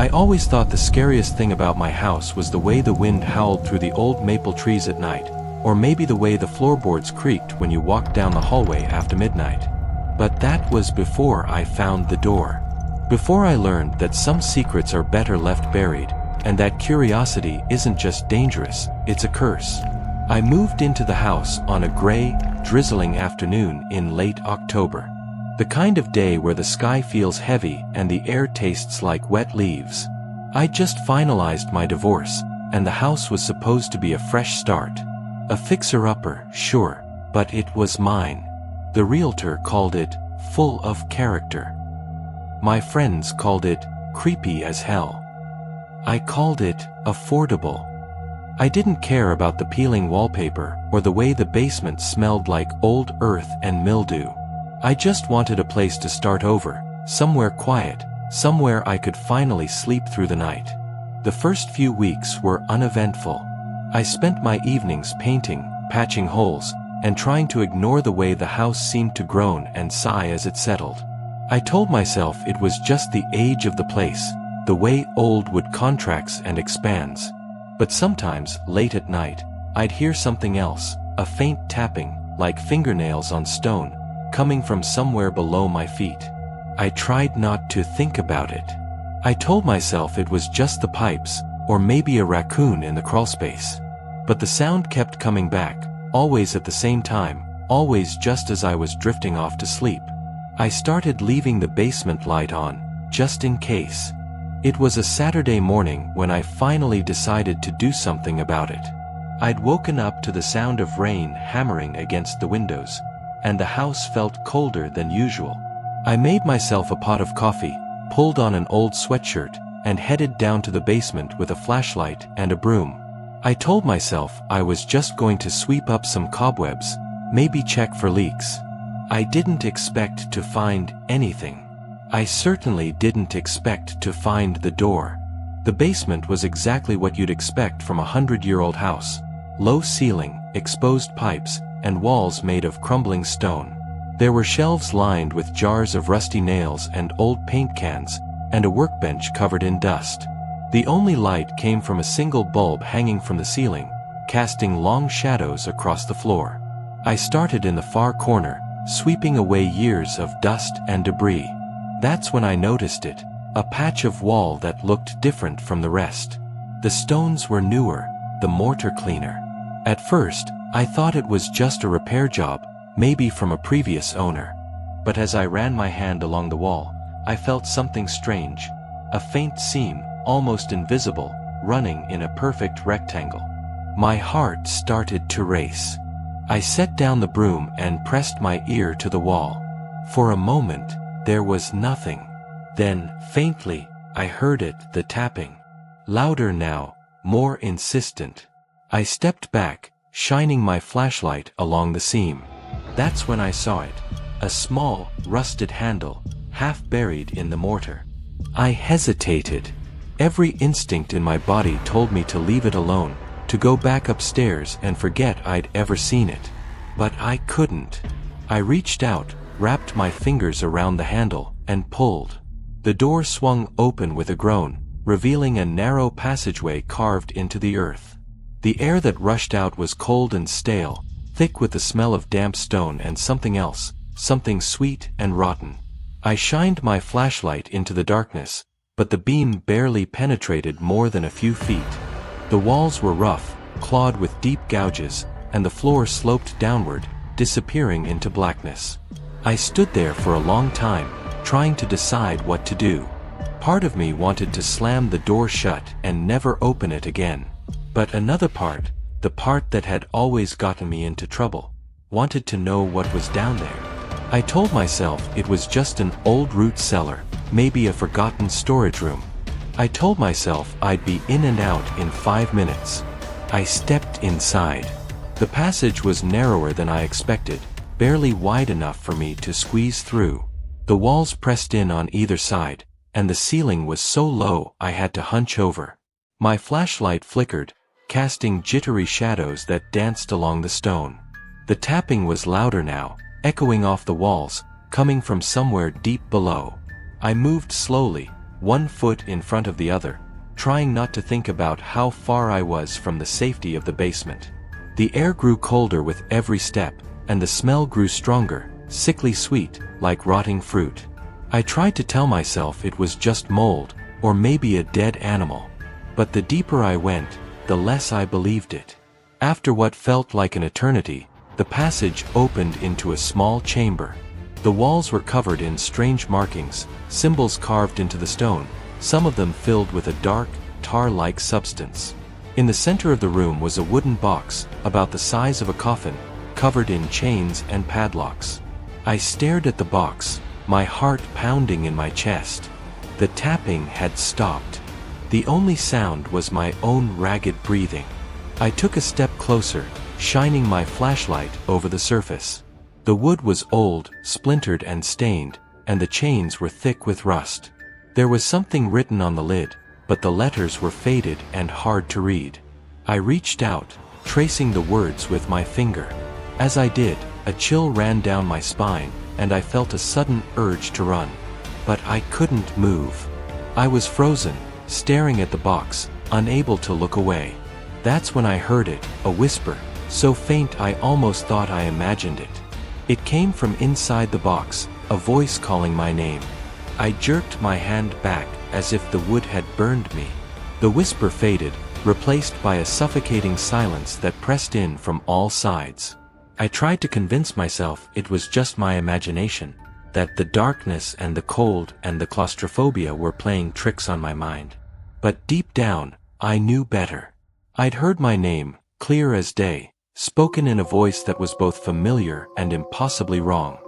I always thought the scariest thing about my house was the way the wind howled through the old maple trees at night, or maybe the way the floorboards creaked when you walked down the hallway after midnight. But that was before I found the door. Before I learned that some secrets are better left buried, and that curiosity isn't just dangerous, it's a curse. I moved into the house on a gray, drizzling afternoon in late October. The kind of day where the sky feels heavy and the air tastes like wet leaves. I just finalized my divorce, and the house was supposed to be a fresh start. A fixer-upper, sure, but it was mine. The realtor called it full of character. My friends called it creepy as hell. I called it affordable. I didn't care about the peeling wallpaper or the way the basement smelled like old earth and mildew. I just wanted a place to start over, somewhere quiet, somewhere I could finally sleep through the night. The first few weeks were uneventful. I spent my evenings painting, patching holes, and trying to ignore the way the house seemed to groan and sigh as it settled. I told myself it was just the age of the place, the way old wood contracts and expands. But sometimes, late at night, I'd hear something else, a faint tapping, like fingernails on stone, coming from somewhere below my feet. I tried not to think about it. I told myself it was just the pipes, or maybe a raccoon in the crawlspace. But the sound kept coming back, always at the same time, always just as I was drifting off to sleep. I started leaving the basement light on, just in case. It was a Saturday morning when I finally decided to do something about it. I'd woken up to the sound of rain hammering against the windows, and the house felt colder than usual. I made myself a pot of coffee, pulled on an old sweatshirt, and headed down to the basement with a flashlight and a broom. I told myself I was just going to sweep up some cobwebs, maybe check for leaks. I didn't expect to find anything. I certainly didn't expect to find the door. The basement was exactly what you'd expect from a 100-year-old house. Low ceiling, exposed pipes, and walls made of crumbling stone. There were shelves lined with jars of rusty nails and old paint cans, and a workbench covered in dust. The only light came from a single bulb hanging from the ceiling, casting long shadows across the floor. I started in the far corner, sweeping away years of dust and debris. That's when I noticed it, a patch of wall that looked different from the rest. The stones were newer, the mortar cleaner. At first, I thought it was just a repair job, maybe from a previous owner. But as I ran my hand along the wall, I felt something strange, a faint seam, almost invisible, running in a perfect rectangle. My heart started to race. I set down the broom and pressed my ear to the wall. For a moment, there was nothing. Then, faintly, I heard it, the tapping. Louder now, more insistent. I stepped back, shining my flashlight along the seam. That's when I saw it, a small, rusted handle, half buried in the mortar. I hesitated. Every instinct in my body told me to leave it alone, to go back upstairs and forget I'd ever seen it. But I couldn't. I reached out, wrapped my fingers around the handle, and pulled. The door swung open with a groan, revealing a narrow passageway carved into the earth. The air that rushed out was cold and stale, thick with the smell of damp stone and something else, something sweet and rotten. I shined my flashlight into the darkness, but the beam barely penetrated more than a few feet. The walls were rough, clawed with deep gouges, and the floor sloped downward, disappearing into blackness. I stood there for a long time, trying to decide what to do. Part of me wanted to slam the door shut and never open it again. But another part, the part that had always gotten me into trouble, wanted to know what was down there. I told myself it was just an old root cellar, maybe a forgotten storage room. I told myself I'd be in and out in 5 minutes. I stepped inside. The passage was narrower than I expected, barely wide enough for me to squeeze through. The walls pressed in on either side, and the ceiling was so low I had to hunch over. My flashlight flickered, casting jittery shadows that danced along the stone. The tapping was louder now, echoing off the walls, coming from somewhere deep below. I moved slowly, one foot in front of the other, trying not to think about how far I was from the safety of the basement. The air grew colder with every step, and the smell grew stronger, sickly sweet, like rotting fruit. I tried to tell myself it was just mold, or maybe a dead animal. But the deeper I went, the less I believed it. After what felt like an eternity, the passage opened into a small chamber. The walls were covered in strange markings, symbols carved into the stone, some of them filled with a dark, tar-like substance. In the center of the room was a wooden box, about the size of a coffin, covered in chains and padlocks. I stared at the box, my heart pounding in my chest. The tapping had stopped. The only sound was my own ragged breathing. I took a step closer, shining my flashlight over the surface. The wood was old, splintered and stained, and the chains were thick with rust. There was something written on the lid, but the letters were faded and hard to read. I reached out, tracing the words with my finger. As I did, a chill ran down my spine, and I felt a sudden urge to run. But I couldn't move. I was frozen, staring at the box, unable to look away. That's when I heard it, a whisper, so faint I almost thought I imagined it. It came from inside the box, a voice calling my name. I jerked my hand back, as if the wood had burned me. The whisper faded, replaced by a suffocating silence that pressed in from all sides. I tried to convince myself it was just my imagination, that the darkness and the cold and the claustrophobia were playing tricks on my mind. But deep down, I knew better. I'd heard my name, clear as day, spoken in a voice that was both familiar and impossibly wrong.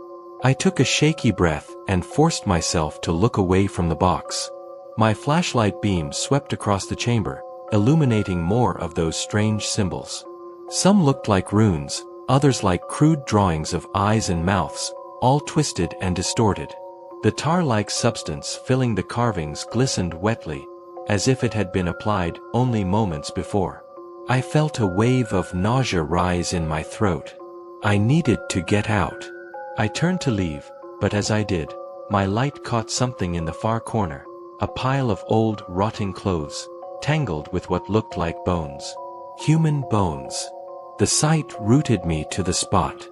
I took a shaky breath and forced myself to look away from the box. My flashlight beam swept across the chamber, illuminating more of those strange symbols. Some looked like runes, others like crude drawings of eyes and mouths, all twisted and distorted. The tar-like substance filling the carvings glistened wetly, as if it had been applied only moments before. I felt a wave of nausea rise in my throat. I needed to get out. I turned to leave, but as I did, my light caught something in the far corner, a pile of old, rotting clothes, tangled with what looked like bones. Human bones. The sight rooted me to the spot.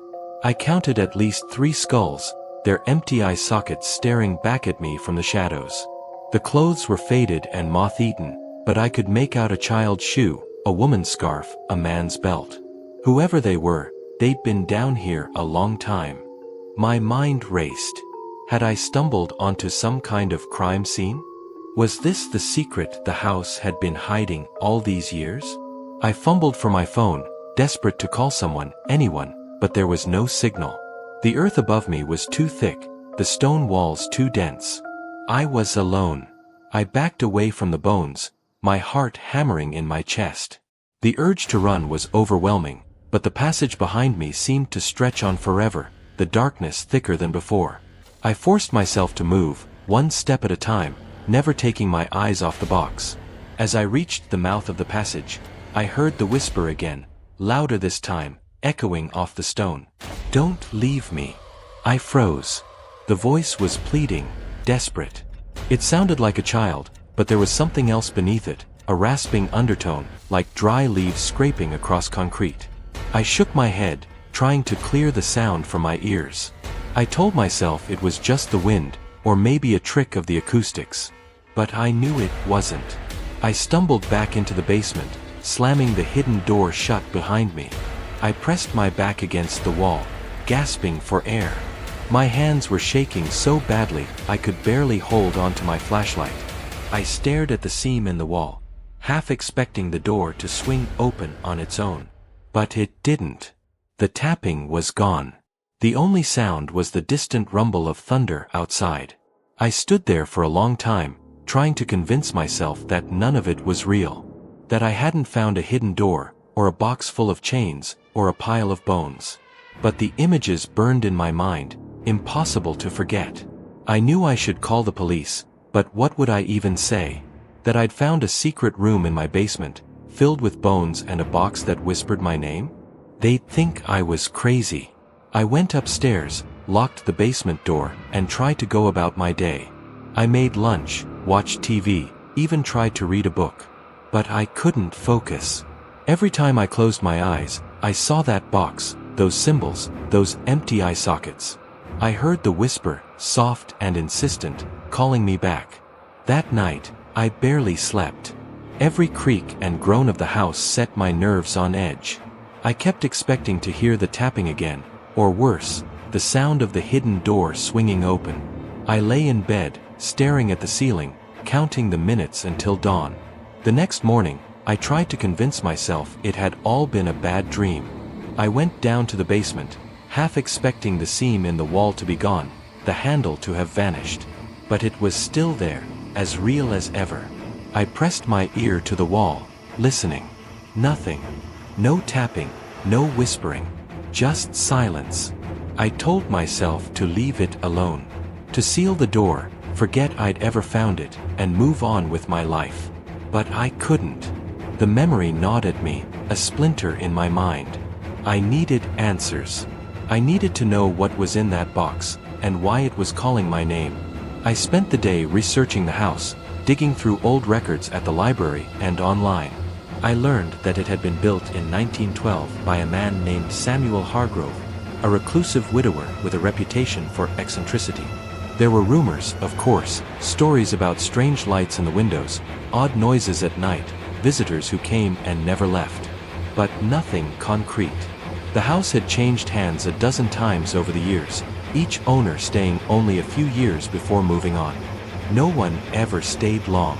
I counted at least 3 skulls, their empty eye sockets staring back at me from the shadows. The clothes were faded and moth-eaten, but I could make out a child's shoe, a woman's scarf, a man's belt. Whoever they were, they'd been down here a long time. My mind raced. Had I stumbled onto some kind of crime scene? Was this the secret the house had been hiding all these years? I fumbled for my phone, desperate to call someone, anyone, but there was no signal. The earth above me was too thick, the stone walls too dense. I was alone. I backed away from the bones, my heart hammering in my chest. The urge to run was overwhelming, but the passage behind me seemed to stretch on forever, the darkness thicker than before. I forced myself to move, one step at a time, never taking my eyes off the box. As I reached the mouth of the passage, I heard the whisper again, louder this time, echoing off the stone. "Don't leave me." I froze. The voice was pleading, desperate. It sounded like a child, but there was something else beneath it, a rasping undertone, like dry leaves scraping across concrete. I shook my head, trying to clear the sound from my ears. I told myself it was just the wind, or maybe a trick of the acoustics. But I knew it wasn't. I stumbled back into the basement, slamming the hidden door shut behind me. I pressed my back against the wall, gasping for air. My hands were shaking so badly I could barely hold onto my flashlight. I stared at the seam in the wall, half expecting the door to swing open on its own. But it didn't. The tapping was gone. The only sound was the distant rumble of thunder outside. I stood there for a long time, trying to convince myself that none of it was real. That I hadn't found a hidden door, or a box full of chains, or a pile of bones. But the images burned in my mind, impossible to forget. I knew I should call the police, but what would I even say? That I'd found a secret room in my basement, filled with bones and a box that whispered my name? They'd think I was crazy. I went upstairs, locked the basement door, and tried to go about my day. I made lunch, watched TV, even tried to read a book. But I couldn't focus. Every time I closed my eyes, I saw that box, those symbols, those empty eye sockets. I heard the whisper, soft and insistent, calling me back. That night, I barely slept. Every creak and groan of the house set my nerves on edge. I kept expecting to hear the tapping again, or worse, the sound of the hidden door swinging open. I lay in bed, staring at the ceiling, counting the minutes until dawn. The next morning, I tried to convince myself it had all been a bad dream. I went down to the basement, half expecting the seam in the wall to be gone, the handle to have vanished. But it was still there, as real as ever. I pressed my ear to the wall, listening. Nothing. No tapping, no whispering. Just silence. I told myself to leave it alone. To seal the door, forget I'd ever found it, and move on with my life. But I couldn't. The memory gnawed at me, a splinter in my mind. I needed answers. I needed to know what was in that box, and why it was calling my name. I spent the day researching the house, digging through old records at the library and online. I learned that it had been built in 1912 by a man named Samuel Hargrove, a reclusive widower with a reputation for eccentricity. There were rumors, of course, stories about strange lights in the windows, odd noises at night, visitors who came and never left. But nothing concrete. The house had changed hands a dozen times over the years, each owner staying only a few years before moving on. No one ever stayed long.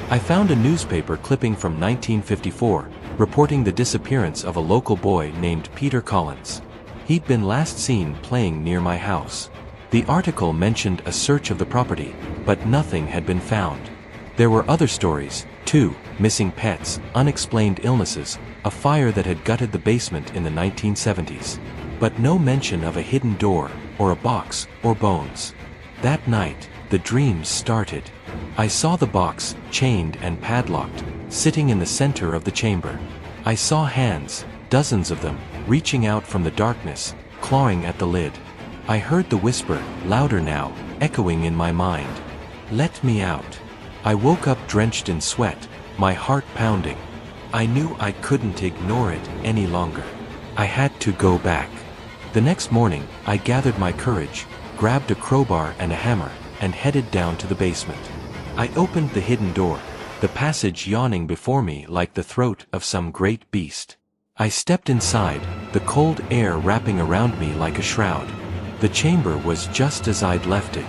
I found a newspaper clipping from 1954, reporting the disappearance of a local boy named Peter Collins. He'd been last seen playing near my house. The article mentioned a search of the property, but nothing had been found. There were other stories, too: missing pets, unexplained illnesses, a fire that had gutted the basement in the 1970s. But no mention of a hidden door, or a box, or bones. That night, the dreams started. I saw the box, chained and padlocked, sitting in the center of the chamber. I saw hands, dozens of them, reaching out from the darkness, clawing at the lid. I heard the whisper, louder now, echoing in my mind. Let me out. I woke up drenched in sweat, my heart pounding. I knew I couldn't ignore it any longer. I had to go back. The next morning, I gathered my courage, grabbed a crowbar and a hammer, and headed down to the basement. I opened the hidden door, the passage yawning before me like the throat of some great beast. I stepped inside, the cold air wrapping around me like a shroud. The chamber was just as I'd left it.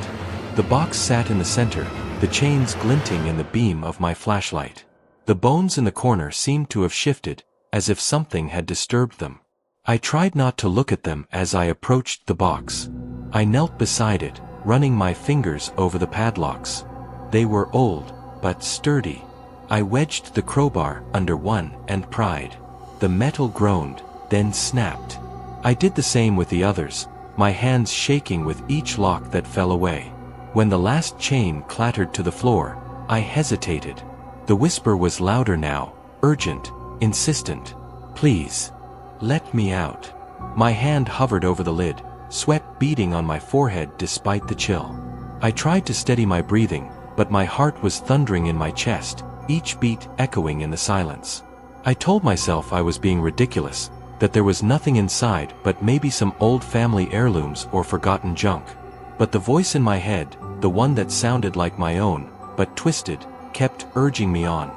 The box sat in the center, the chains glinting in the beam of my flashlight. The bones in the corner seemed to have shifted, as if something had disturbed them. I tried not to look at them as I approached the box. I knelt beside it, running my fingers over the padlocks. They were old, but sturdy. I wedged the crowbar under one and pried. The metal groaned, then snapped. I did the same with the others, my hands shaking with each lock that fell away. When the last chain clattered to the floor, I hesitated. The whisper was louder now, urgent, insistent. Please, let me out. My hand hovered over the lid, sweat beading on my forehead despite the chill. I tried to steady my breathing, but my heart was thundering in my chest, each beat echoing in the silence. I told myself I was being ridiculous, that there was nothing inside but maybe some old family heirlooms or forgotten junk. But the voice in my head, the one that sounded like my own, but twisted, kept urging me on.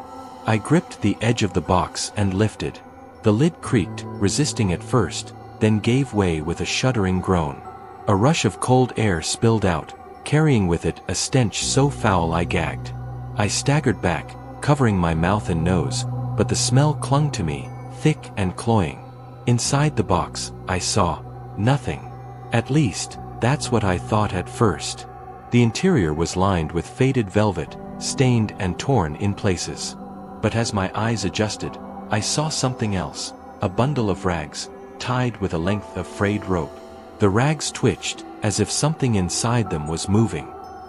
I gripped the edge of the box and lifted. The lid creaked, resisting at first, then gave way with a shuddering groan. A rush of cold air spilled out, carrying with it a stench so foul I gagged. I staggered back, covering my mouth and nose, but the smell clung to me, thick and cloying. Inside the box, I saw nothing. At least, that's what I thought at first. The interior was lined with faded velvet, stained and torn in places. But as my eyes adjusted, I saw something else, a bundle of rags, tied with a length of frayed rope. The rags twitched, as if something inside them was moving.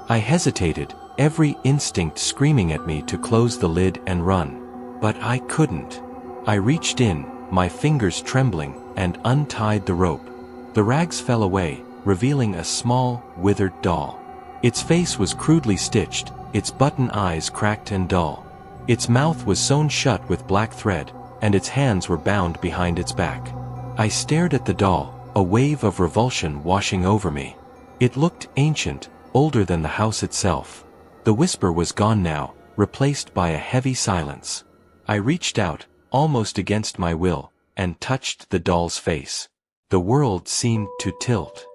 I hesitated, every instinct screaming at me to close the lid and run. But I couldn't. I reached in, my fingers trembling, and untied the rope. The rags fell away, revealing a small, withered doll. Its face was crudely stitched, its button eyes cracked and dull. Its mouth was sewn shut with black thread, and its hands were bound behind its back. I stared at the doll, a wave of revulsion washing over me. It looked ancient, older than the house itself. The whisper was gone now, replaced by a heavy silence. I reached out, almost against my will, and touched the doll's face. The world seemed to tilt.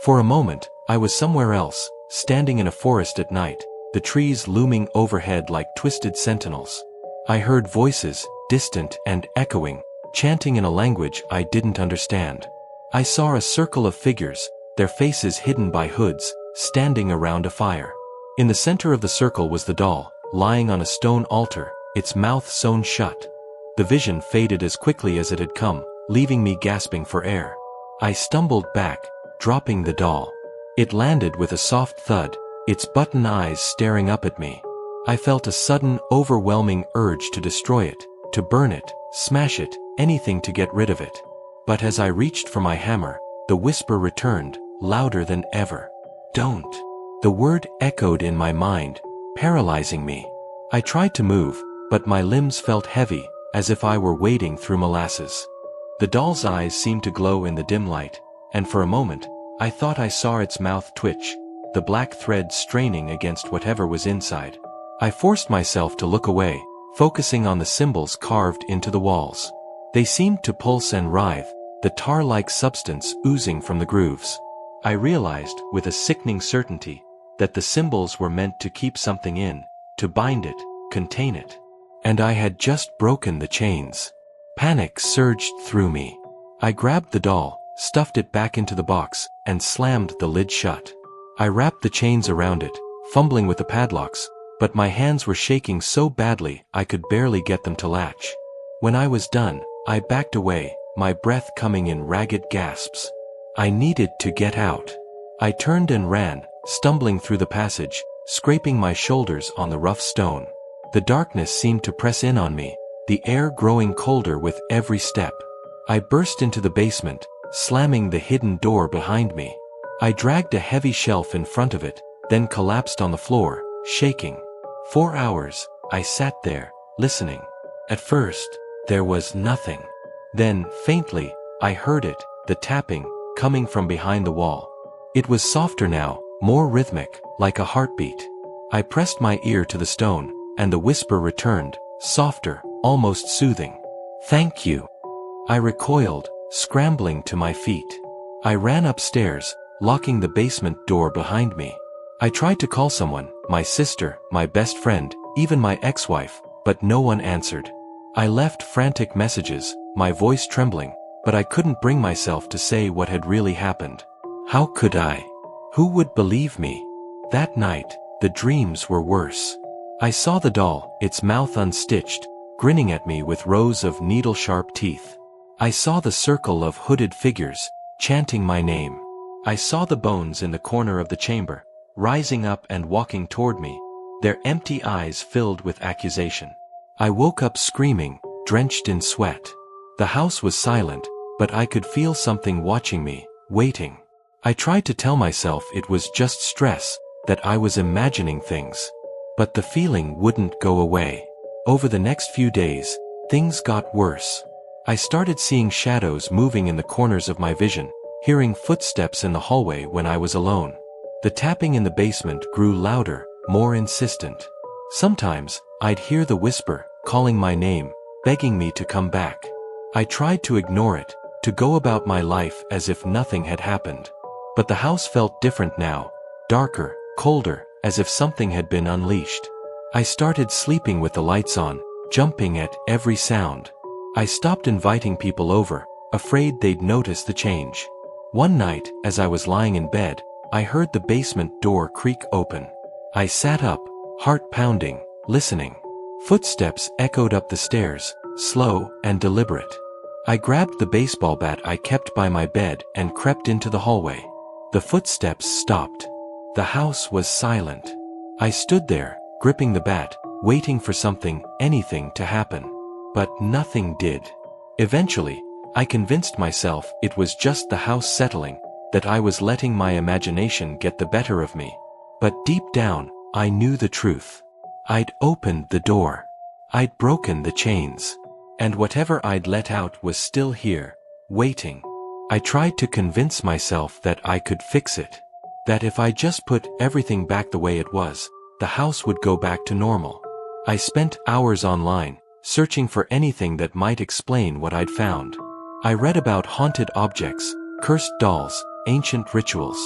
For a moment, I was somewhere else, standing in a forest at night, the trees looming overhead like twisted sentinels. I heard voices, distant and echoing, chanting in a language I didn't understand. I saw a circle of figures, their faces hidden by hoods, standing around a fire. In the center of the circle was the doll, lying on a stone altar, its mouth sewn shut. The vision faded as quickly as it had come, leaving me gasping for air. I stumbled back, dropping the doll. It landed with a soft thud, its button eyes staring up at me. I felt a sudden, overwhelming urge to destroy it, to burn it, smash it, anything to get rid of it. But as I reached for my hammer, the whisper returned, louder than ever. Don't. The word echoed in my mind, paralyzing me. I tried to move, but my limbs felt heavy, as if I were wading through molasses. The doll's eyes seemed to glow in the dim light, and for a moment, I thought I saw its mouth twitch, the black thread straining against whatever was inside. I forced myself to look away, focusing on the symbols carved into the walls. They seemed to pulse and writhe, the tar-like substance oozing from the grooves. I realized, with a sickening certainty, that the symbols were meant to keep something in, to bind it, contain it. And I had just broken the chains. Panic surged through me. I grabbed the doll, stuffed it back into the box, and slammed the lid shut. I wrapped the chains around it, fumbling with the padlocks, but my hands were shaking so badly I could barely get them to latch. When I was done, I backed away, my breath coming in ragged gasps. I needed to get out. I turned and ran, stumbling through the passage, scraping my shoulders on the rough stone. The darkness seemed to press in on me, the air growing colder with every step. I burst into the basement, slamming the hidden door behind me. I dragged a heavy shelf in front of it, then collapsed on the floor, shaking. 4 hours, I sat there, listening. At first, there was nothing. Then, faintly, I heard it, the tapping, coming from behind the wall. It was softer now, more rhythmic, like a heartbeat. I pressed my ear to the stone, and the whisper returned, softer, almost soothing. Thank you. I recoiled, scrambling to my feet. I ran upstairs, locking the basement door behind me. I tried to call someone, my sister, my best friend, even my ex-wife, but no one answered. I left frantic messages, my voice trembling, but I couldn't bring myself to say what had really happened. How could I? Who would believe me? That night, the dreams were worse. I saw the doll, its mouth unstitched, grinning at me with rows of needle-sharp teeth. I saw the circle of hooded figures, chanting my name. I saw the bones in the corner of the chamber, rising up and walking toward me, their empty eyes filled with accusation. I woke up screaming, drenched in sweat. The house was silent, but I could feel something watching me, waiting. I tried to tell myself it was just stress, that I was imagining things. But the feeling wouldn't go away. Over the next few days, things got worse. I started seeing shadows moving in the corners of my vision, hearing footsteps in the hallway when I was alone. The tapping in the basement grew louder, more insistent. Sometimes, I'd hear the whisper, calling my name, begging me to come back. I tried to ignore it, to go about my life as if nothing had happened. But the house felt different now, darker, colder, as if something had been unleashed. I started sleeping with the lights on, jumping at every sound. I stopped inviting people over, afraid they'd notice the change. One night, as I was lying in bed, I heard the basement door creak open. I sat up, heart pounding, listening. Footsteps echoed up the stairs, slow and deliberate. I grabbed the baseball bat I kept by my bed and crept into the hallway. The footsteps stopped. The house was silent. I stood there, gripping the bat, waiting for something, anything to happen. But nothing did. Eventually, I convinced myself it was just the house settling, that I was letting my imagination get the better of me. But deep down, I knew the truth. I'd opened the door. I'd broken the chains. And whatever I'd let out was still here, waiting. I tried to convince myself that I could fix it. That if I just put everything back the way it was, the house would go back to normal. I spent hours online, searching for anything that might explain what I'd found. I read about haunted objects, cursed dolls, ancient rituals.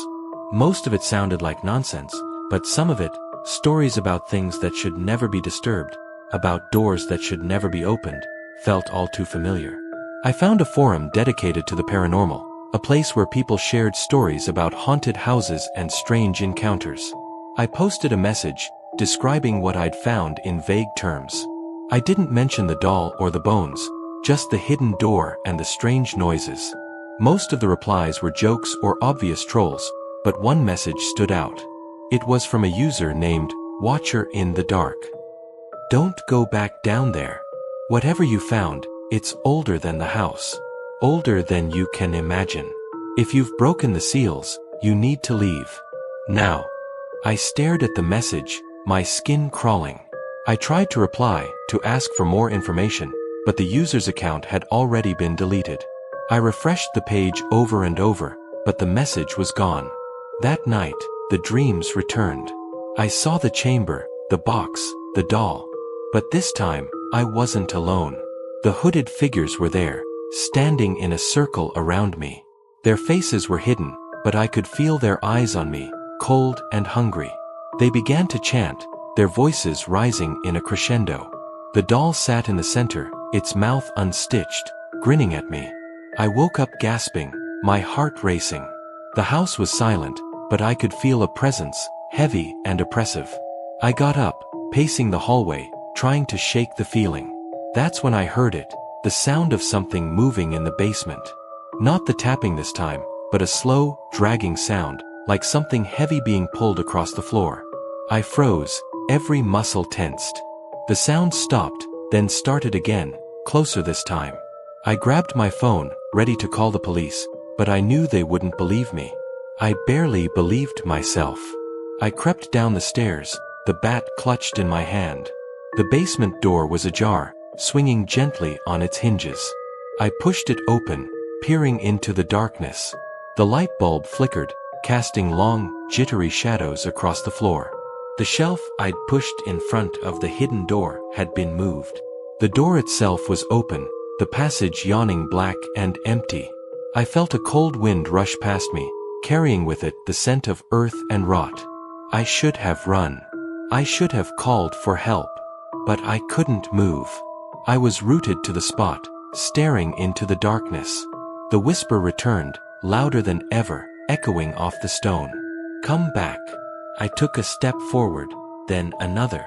Most of it sounded like nonsense, but some of it, stories about things that should never be disturbed, about doors that should never be opened, felt all too familiar. I found a forum dedicated to the paranormal, a place where people shared stories about haunted houses and strange encounters. I posted a message, describing what I'd found in vague terms. I didn't mention the doll or the bones, just the hidden door and the strange noises. Most of the replies were jokes or obvious trolls, but one message stood out. It was from a user named Watcher in the Dark. Don't go back down there. Whatever you found, it's older than the house. Older than you can imagine. If you've broken the seals, you need to leave. Now. I stared at the message, my skin crawling. I tried to reply, to ask for more information, but the user's account had already been deleted. I refreshed the page over and over, but the message was gone. That night, the dreams returned. I saw the chamber, the box, the doll. But this time, I wasn't alone. The hooded figures were there, standing in a circle around me. Their faces were hidden, but I could feel their eyes on me, cold and hungry. They began to chant, their voices rising in a crescendo. The doll sat in the center, its mouth unstitched, grinning at me. I woke up gasping, my heart racing. The house was silent, but I could feel a presence, heavy and oppressive. I got up, pacing the hallway, trying to shake the feeling. That's when I heard it, the sound of something moving in the basement. Not the tapping this time, but a slow, dragging sound, like something heavy being pulled across the floor. I froze, every muscle tensed. The sound stopped, then started again, closer this time. I grabbed my phone, ready to call the police, but I knew they wouldn't believe me. I barely believed myself. I crept down the stairs, the bat clutched in my hand. The basement door was ajar, swinging gently on its hinges. I pushed it open, peering into the darkness. The light bulb flickered, casting long, jittery shadows across the floor. The shelf I'd pushed in front of the hidden door had been moved. The door itself was open, the passage yawning black and empty. I felt a cold wind rush past me, carrying with it the scent of earth and rot. I should have run. I should have called for help. But I couldn't move. I was rooted to the spot, staring into the darkness. The whisper returned, louder than ever, echoing off the stone. Come back. I took a step forward, then another.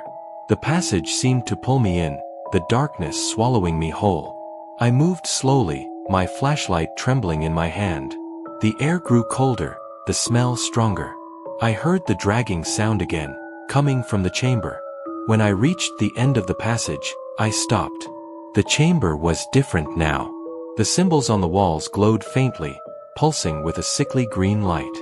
The passage seemed to pull me in, the darkness swallowing me whole. I moved slowly, my flashlight trembling in my hand. The air grew colder, the smell stronger. I heard the dragging sound again, coming from the chamber. When I reached the end of the passage, I stopped. The chamber was different now. The symbols on the walls glowed faintly, pulsing with a sickly green light.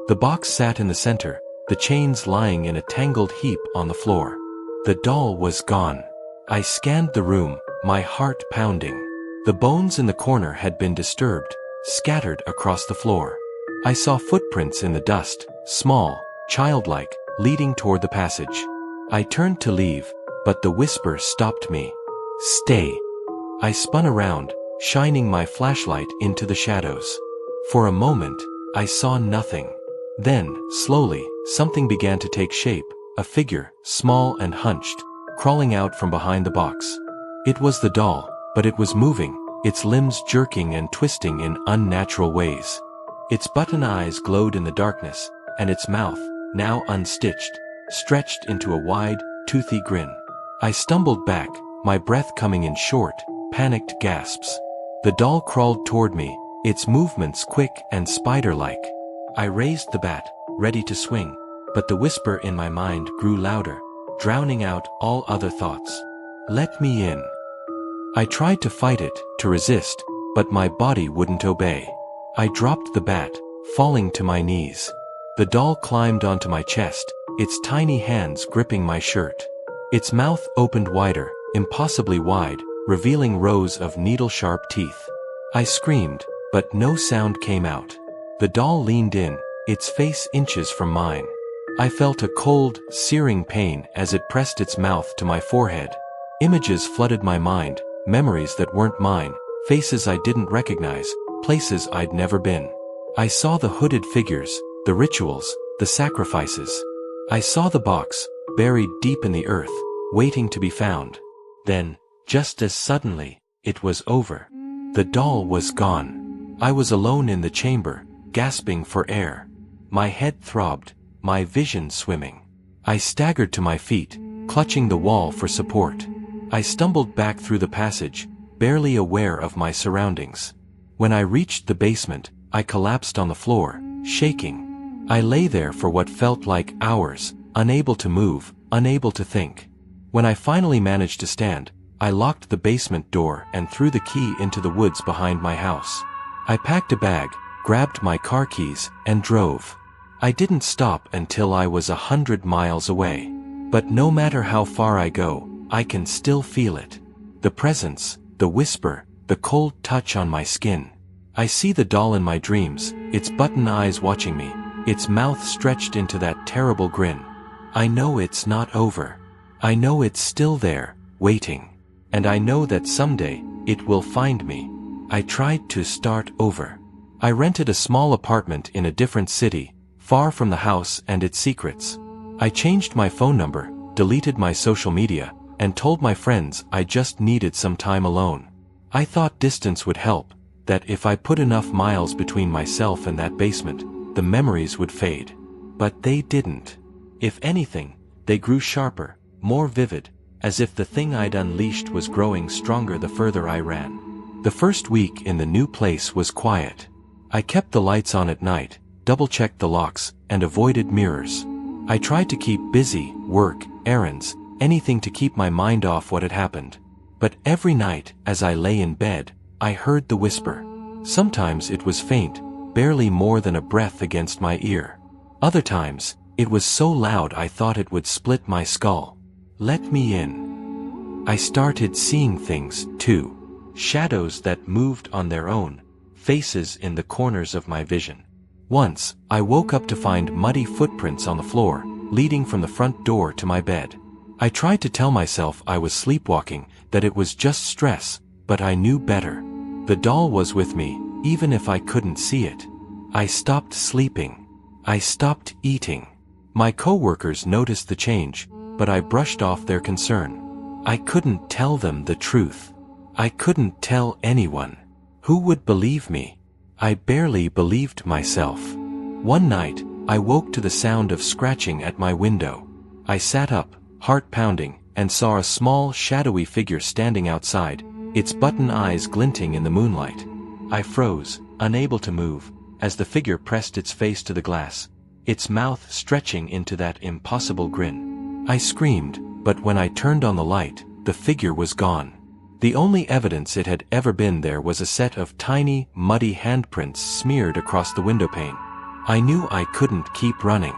The box sat in the center, the chains lying in a tangled heap on the floor. The doll was gone. I scanned the room, my heart pounding. The bones in the corner had been disturbed, scattered across the floor. I saw footprints in the dust, small, childlike, leading toward the passage. I turned to leave, but the whisper stopped me. Stay. I spun around, shining my flashlight into the shadows. For a moment, I saw nothing. Then, slowly, something began to take shape, a figure, small and hunched, crawling out from behind the box. It was the doll, but it was moving, its limbs jerking and twisting in unnatural ways. Its button eyes glowed in the darkness, and its mouth, now unstitched, stretched into a wide, toothy grin. I stumbled back, my breath coming in short, panicked gasps. The doll crawled toward me, its movements quick and spider-like. I raised the bat, ready to swing, but the whisper in my mind grew louder, drowning out all other thoughts. Let me in. I tried to fight it, to resist, but my body wouldn't obey. I dropped the bat, falling to my knees. The doll climbed onto my chest, its tiny hands gripping my shirt. Its mouth opened wider, impossibly wide, revealing rows of needle-sharp teeth. I screamed, but no sound came out. The doll leaned in, its face inches from mine. I felt a cold, searing pain as it pressed its mouth to my forehead. Images flooded my mind, memories that weren't mine, faces I didn't recognize, places I'd never been. I saw the hooded figures, the rituals, the sacrifices. I saw the box, buried deep in the earth, waiting to be found. Then, just as suddenly, it was over. The doll was gone. I was alone in the chamber, gasping for air. My head throbbed, my vision swimming. I staggered to my feet, clutching the wall for support. I stumbled back through the passage, barely aware of my surroundings. When I reached the basement, I collapsed on the floor, shaking. I lay there for what felt like hours, unable to move, unable to think. When I finally managed to stand, I locked the basement door and threw the key into the woods behind my house. I packed a bag, grabbed my car keys, and drove. I didn't stop until I was 100 miles away. But no matter how far I go, I can still feel it. The presence, the whisper, the cold touch on my skin. I see the doll in my dreams, its button eyes watching me, its mouth stretched into that terrible grin. I know it's not over. I know it's still there, waiting. And I know that someday, it will find me. I tried to start over. I rented a small apartment in a different city, far from the house and its secrets. I changed my phone number, deleted my social media, and told my friends I just needed some time alone. I thought distance would help, that if I put enough miles between myself and that basement, the memories would fade. But they didn't. If anything, they grew sharper, more vivid, as if the thing I'd unleashed was growing stronger the further I ran. The first week in the new place was quiet. I kept the lights on at night, double-checked the locks, and avoided mirrors. I tried to keep busy, work, errands, anything to keep my mind off what had happened. But every night, as I lay in bed, I heard the whisper. Sometimes it was faint, barely more than a breath against my ear. Other times, it was so loud I thought it would split my skull. Let me in. I started seeing things, too. Shadows that moved on their own, faces in the corners of my vision. Once, I woke up to find muddy footprints on the floor, leading from the front door to my bed. I tried to tell myself I was sleepwalking, that it was just stress, but I knew better. The doll was with me, even if I couldn't see it. I stopped sleeping. I stopped eating. My coworkers noticed the change, but I brushed off their concern. I couldn't tell them the truth. I couldn't tell anyone. Who would believe me? I barely believed myself. One night, I woke to the sound of scratching at my window. I sat up, heart pounding, and saw a small, shadowy figure standing outside, its button eyes glinting in the moonlight. I froze, unable to move, as the figure pressed its face to the glass, its mouth stretching into that impossible grin. I screamed, but when I turned on the light, the figure was gone. The only evidence it had ever been there was a set of tiny, muddy handprints smeared across the windowpane. I knew I couldn't keep running.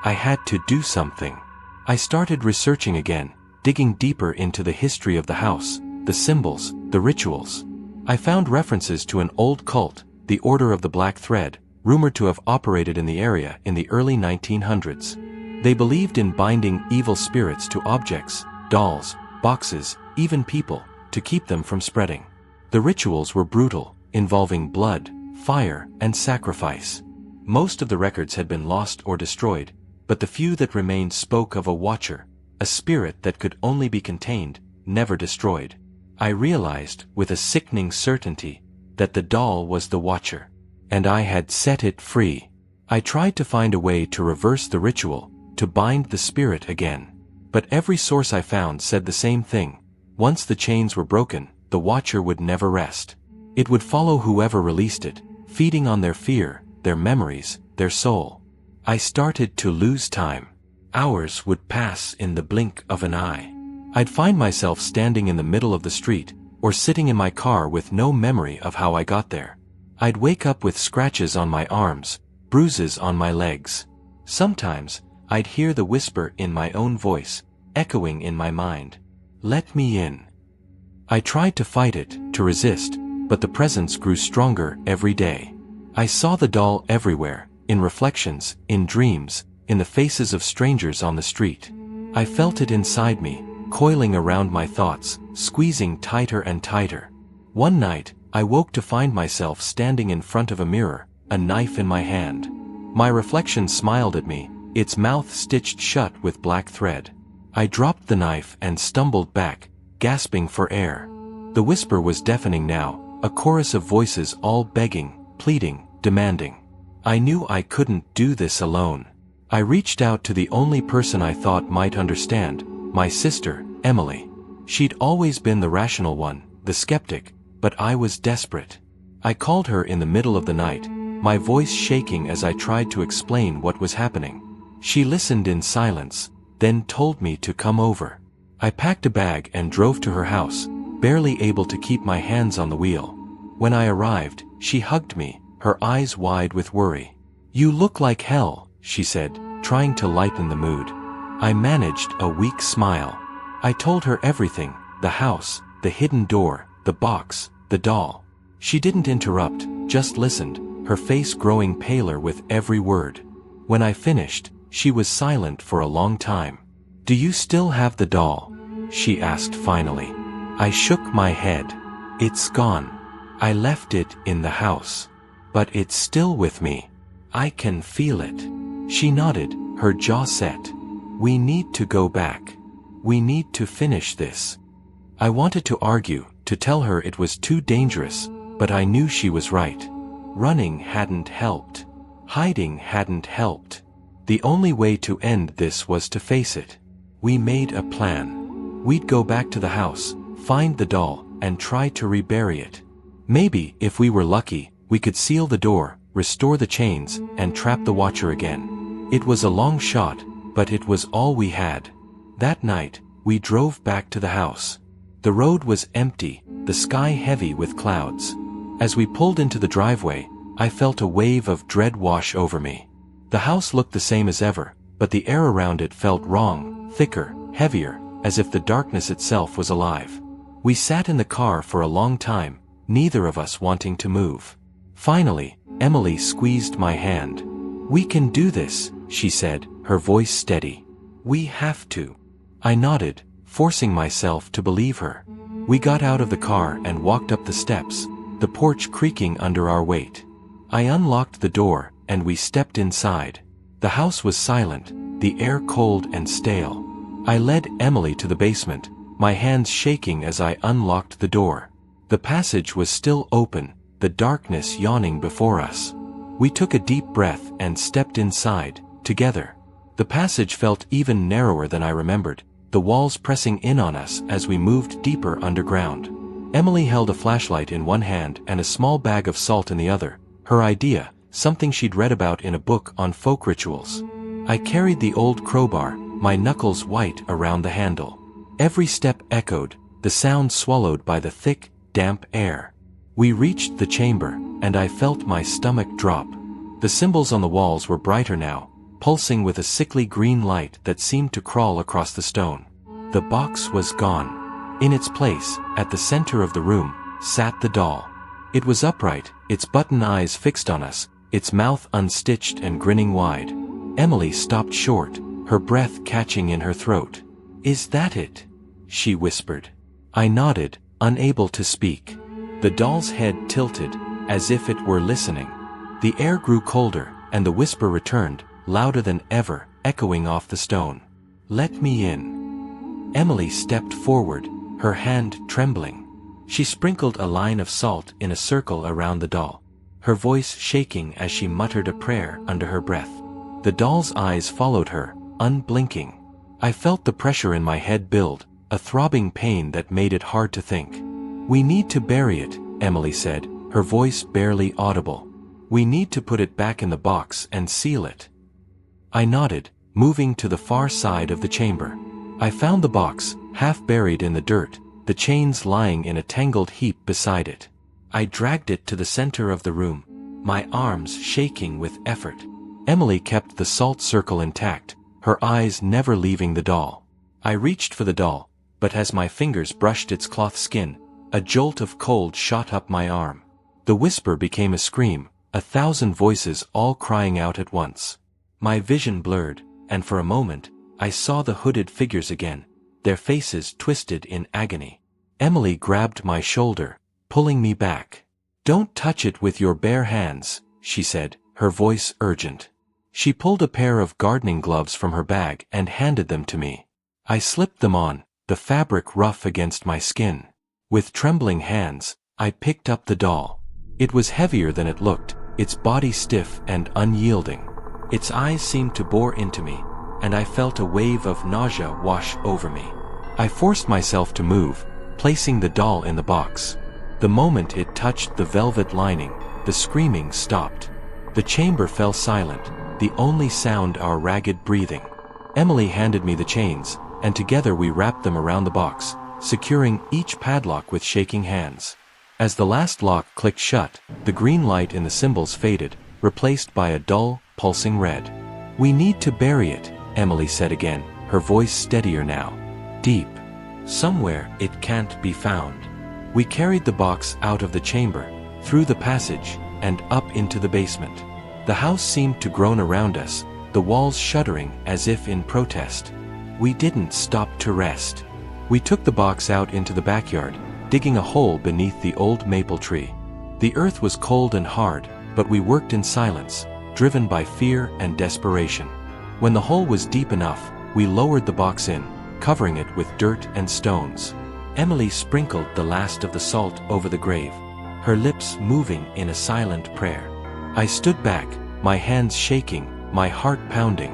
I had to do something. I started researching again, digging deeper into the history of the house, the symbols, the rituals. I found references to an old cult, the Order of the Black Thread, rumored to have operated in the area in the early 1900s. They believed in binding evil spirits to objects, dolls, boxes, even people, to keep them from spreading. The rituals were brutal, involving blood, fire, and sacrifice. Most of the records had been lost or destroyed, but the few that remained spoke of a watcher, a spirit that could only be contained, never destroyed. I realized, with a sickening certainty, that the doll was the watcher, and I had set it free. I tried to find a way to reverse the ritual, to bind the spirit again. But every source I found said the same thing. Once the chains were broken, the watcher would never rest. It would follow whoever released it, feeding on their fear, their memories, their soul. I started to lose time. Hours would pass in the blink of an eye. I'd find myself standing in the middle of the street, or sitting in my car with no memory of how I got there. I'd wake up with scratches on my arms, bruises on my legs. Sometimes, I'd hear the whisper in my own voice, echoing in my mind. Let me in. I tried to fight it, to resist, but the presence grew stronger every day. I saw the doll everywhere, in reflections, in dreams, in the faces of strangers on the street. I felt it inside me, coiling around my thoughts, squeezing tighter and tighter. One night, I woke to find myself standing in front of a mirror, a knife in my hand. My reflection smiled at me, its mouth stitched shut with black thread. I dropped the knife and stumbled back, gasping for air. The whisper was deafening now, a chorus of voices all begging, pleading, demanding. I knew I couldn't do this alone. I reached out to the only person I thought might understand, my sister, Emily. She'd always been the rational one, the skeptic, but I was desperate. I called her in the middle of the night, my voice shaking as I tried to explain what was happening. She listened in silence, then told me to come over. I packed a bag and drove to her house, barely able to keep my hands on the wheel. When I arrived, she hugged me, her eyes wide with worry. "You look like hell," she said, trying to lighten the mood. I managed a weak smile. I told her everything, the house, the hidden door, the box, the doll. She didn't interrupt, just listened, her face growing paler with every word. When I finished, she was silent for a long time. "Do you still have the doll?" she asked finally. I shook my head. "It's gone. I left it in the house. But it's still with me. I can feel it." She nodded, her jaw set. "We need to go back. We need to finish this." I wanted to argue, to tell her it was too dangerous, but I knew she was right. Running hadn't helped. Hiding hadn't helped. The only way to end this was to face it. We made a plan. We'd go back to the house, find the doll, and try to rebury it. Maybe, if we were lucky, we could seal the door, restore the chains, and trap the watcher again. It was a long shot, but it was all we had. That night, we drove back to the house. The road was empty, the sky heavy with clouds. As we pulled into the driveway, I felt a wave of dread wash over me. The house looked the same as ever, but the air around it felt wrong, thicker, heavier, as if the darkness itself was alive. We sat in the car for a long time, neither of us wanting to move. Finally, Emily squeezed my hand. "We can do this," she said, her voice steady. "We have to." I nodded, forcing myself to believe her. We got out of the car and walked up the steps, the porch creaking under our weight. I unlocked the door, and we stepped inside. The house was silent, the air cold and stale. I led Emily to the basement, my hands shaking as I unlocked the door. The passage was still open, the darkness yawning before us. We took a deep breath and stepped inside, together. The passage felt even narrower than I remembered, the walls pressing in on us as we moved deeper underground. Emily held a flashlight in one hand and a small bag of salt in the other, her idea, something she'd read about in a book on folk rituals. I carried the old crowbar, my knuckles white around the handle. Every step echoed, the sound swallowed by the thick, damp air. We reached the chamber, and I felt my stomach drop. The symbols on the walls were brighter now, pulsing with a sickly green light that seemed to crawl across the stone. The box was gone. In its place, at the center of the room, sat the doll. It was upright, its button eyes fixed on us, its mouth unstitched and grinning wide. Emily stopped short, her breath catching in her throat. "Is that it?" she whispered. I nodded, unable to speak. The doll's head tilted, as if it were listening. The air grew colder, and the whisper returned, louder than ever, echoing off the stone. "Let me in." Emily stepped forward, her hand trembling. She sprinkled a line of salt in a circle around the doll, her voice shaking as she muttered a prayer under her breath. The doll's eyes followed her, unblinking. I felt the pressure in my head build, a throbbing pain that made it hard to think. "We need to bury it," Emily said, her voice barely audible. "We need to put it back in the box and seal it." I nodded, moving to the far side of the chamber. I found the box, half buried in the dirt, the chains lying in a tangled heap beside it. I dragged it to the center of the room, my arms shaking with effort. Emily kept the salt circle intact, her eyes never leaving the doll. I reached for the doll, but as my fingers brushed its cloth skin, a jolt of cold shot up my arm. The whisper became a scream, 1,000 voices all crying out at once. My vision blurred, and for a moment, I saw the hooded figures again, their faces twisted in agony. Emily grabbed my shoulder, pulling me back. "Don't touch it with your bare hands," she said, her voice urgent. She pulled a pair of gardening gloves from her bag and handed them to me. I slipped them on, the fabric rough against my skin. With trembling hands, I picked up the doll. It was heavier than it looked, its body stiff and unyielding. Its eyes seemed to bore into me, and I felt a wave of nausea wash over me. I forced myself to move, placing the doll in the box. The moment it touched the velvet lining, the screaming stopped. The chamber fell silent, the only sound our ragged breathing. Emily handed me the chains, and together we wrapped them around the box, securing each padlock with shaking hands. As the last lock clicked shut, the green light in the symbols faded, replaced by a dull, pulsing red. "We need to bury it," Emily said again, her voice steadier now. "Deep. Somewhere it can't be found." We carried the box out of the chamber, through the passage, and up into the basement. The house seemed to groan around us, the walls shuddering as if in protest. We didn't stop to rest. We took the box out into the backyard, digging a hole beneath the old maple tree. The earth was cold and hard, but we worked in silence, driven by fear and desperation. When the hole was deep enough, we lowered the box in, covering it with dirt and stones. Emily sprinkled the last of the salt over the grave, her lips moving in a silent prayer. I stood back, my hands shaking, my heart pounding.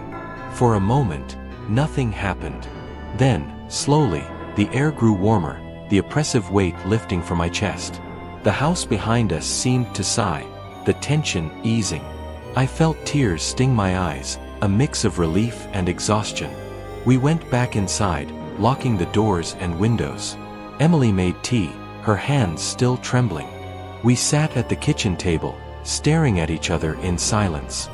For a moment, nothing happened. Then, slowly, the air grew warmer, the oppressive weight lifting from my chest. The house behind us seemed to sigh, the tension easing. I felt tears sting my eyes, a mix of relief and exhaustion. We went back inside, locking the doors and windows. Emily made tea, her hands still trembling. We sat at the kitchen table, staring at each other in silence.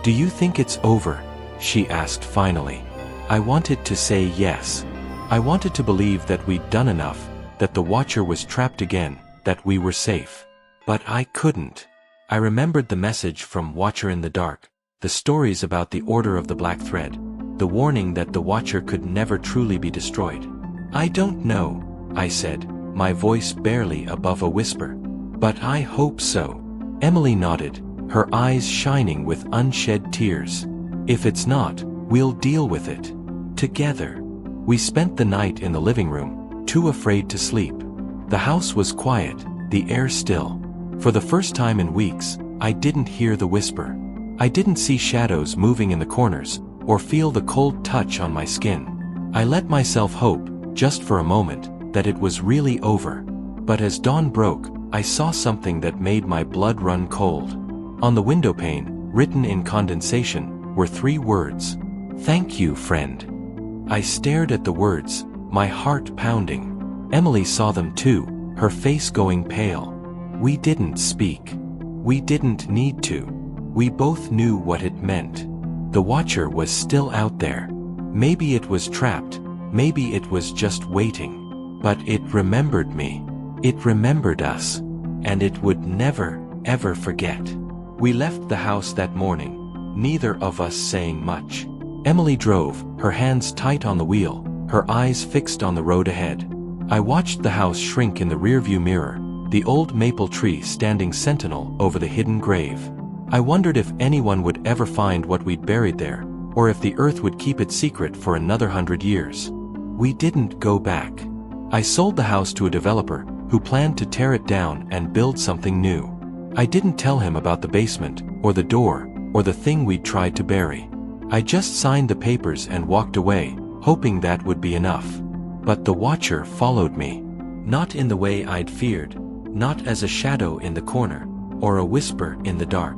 "Do you think it's over?" she asked finally. I wanted to say yes. I wanted to believe that we'd done enough, that the Watcher was trapped again, that we were safe. But I couldn't. I remembered the message from Watcher in the Dark, the stories about the Order of the Black Thread, the warning that the Watcher could never truly be destroyed. "I don't know," I said, my voice barely above a whisper. "But I hope so." Emily nodded, her eyes shining with unshed tears. "If it's not, we'll deal with it. Together." We spent the night in the living room, too afraid to sleep. The house was quiet, the air still. For the first time in weeks, I didn't hear the whisper. I didn't see shadows moving in the corners, or feel the cold touch on my skin. I let myself hope, just for a moment, that it was really over. But as dawn broke, I saw something that made my blood run cold. On the window pane, written in condensation, were 3 words. "Thank you, friend." I stared at the words, my heart pounding. Emily saw them too, her face going pale. We didn't speak. We didn't need to. We both knew what it meant. The Watcher was still out there. Maybe it was trapped, maybe it was just waiting. But it remembered me. It remembered us. And it would never, ever forget. We left the house that morning, neither of us saying much. Emily drove, her hands tight on the wheel, her eyes fixed on the road ahead. I watched the house shrink in the rearview mirror, the old maple tree standing sentinel over the hidden grave. I wondered if anyone would ever find what we'd buried there, or if the earth would keep it secret for another 100 years. We didn't go back. I sold the house to a developer, who planned to tear it down and build something new. I didn't tell him about the basement, or the door, or the thing we'd tried to bury. I just signed the papers and walked away, hoping that would be enough. But the Watcher followed me. Not in the way I'd feared, not as a shadow in the corner, or a whisper in the dark.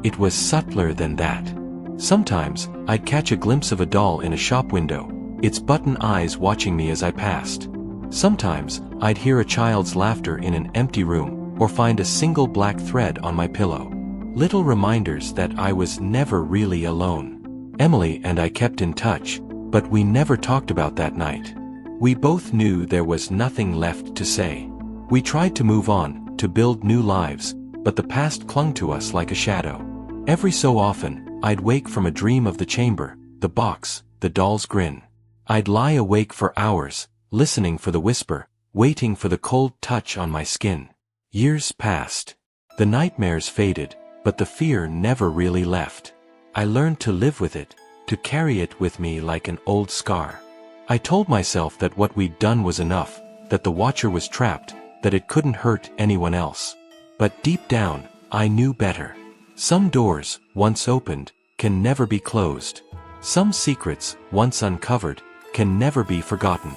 It was subtler than that. Sometimes, I'd catch a glimpse of a doll in a shop window, its button eyes watching me as I passed. Sometimes, I'd hear a child's laughter in an empty room, or find a single black thread on my pillow. Little reminders that I was never really alone. Emily and I kept in touch, but we never talked about that night. We both knew there was nothing left to say. We tried to move on, to build new lives, but the past clung to us like a shadow. Every so often, I'd wake from a dream of the chamber, the box, the doll's grin. I'd lie awake for hours, listening for the whisper, waiting for the cold touch on my skin. Years passed. The nightmares faded, but the fear never really left. I learned to live with it, to carry it with me like an old scar. I told myself that what we'd done was enough, that the watcher was trapped, that it couldn't hurt anyone else. But deep down, I knew better. Some doors, once opened, can never be closed. Some secrets, once uncovered, can never be forgotten.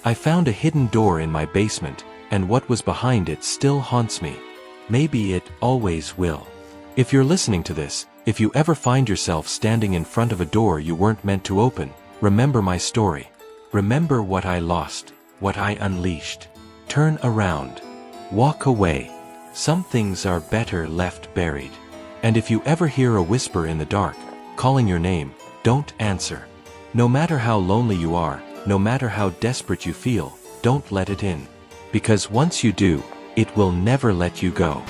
I found a hidden door in my basement, and what was behind it still haunts me. Maybe it always will. If you're listening to this, if you ever find yourself standing in front of a door you weren't meant to open, remember my story. Remember what I lost, what I unleashed. Turn around. Walk away. Some things are better left buried. And if you ever hear a whisper in the dark, calling your name, don't answer. No matter how lonely you are, no matter how desperate you feel, don't let it in. Because once you do, it will never let you go.